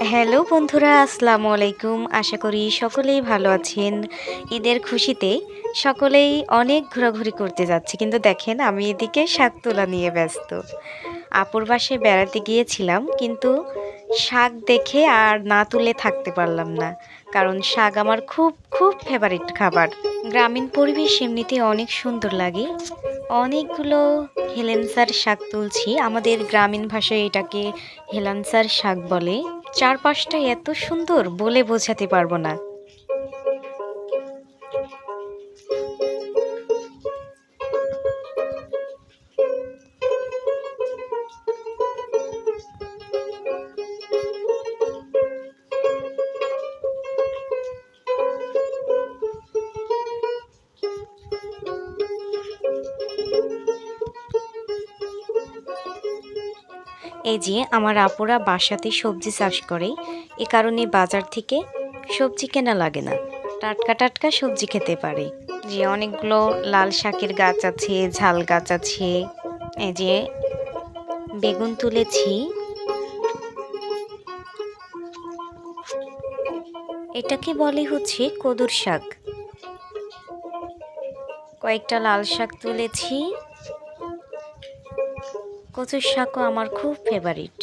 Hello বন্ধুরা, আসসালামু আলাইকুম। আশা করি সকলেই ভালো আছেন। ঈদের খুশিতে সকলেই অনেক ঘোরাঘুরি করতে যাচ্ছে, কিন্তু দেখেন আমি এদিকে শাক তোলা নিয়ে ব্যস্ত। আপুর বাসায় বেড়াতে গিয়েছিলাম, কিন্তু শাক দেখে আর না তুলে থাকতে পারলাম না, কারণ শাক আমার খুব খুব ফেভারিট খাবার। গ্রামীণ পরিবেশ এমনিতে অনেক সুন্দর লাগে। অনেকগুলো হেলেন্সার শাক তুলছি, আমাদের গ্রামীণ ভাষায় এটাকে হেলান্সার শাক বলে। চারপাশটা এত সুন্দর বলে বোঝাতে পারবো না। এই যে আমার আপুরা বাসাতে সবজি চাষ করে, এ কারণে বাজার থেকে সবজি কেনা লাগে না, টাটকা টাটকা সবজি খেতে পারে। যে অনেকগুলো লাল শাকের গাছ আছে, ঝাল গাছ আছে। এই যে বেগুন তুলেছি। এটাকে বলে হচ্ছে কদুর শাক। কয়েকটা লাল শাক তুলেছি। কচুর শাকও আমার খুব ফেভারিট।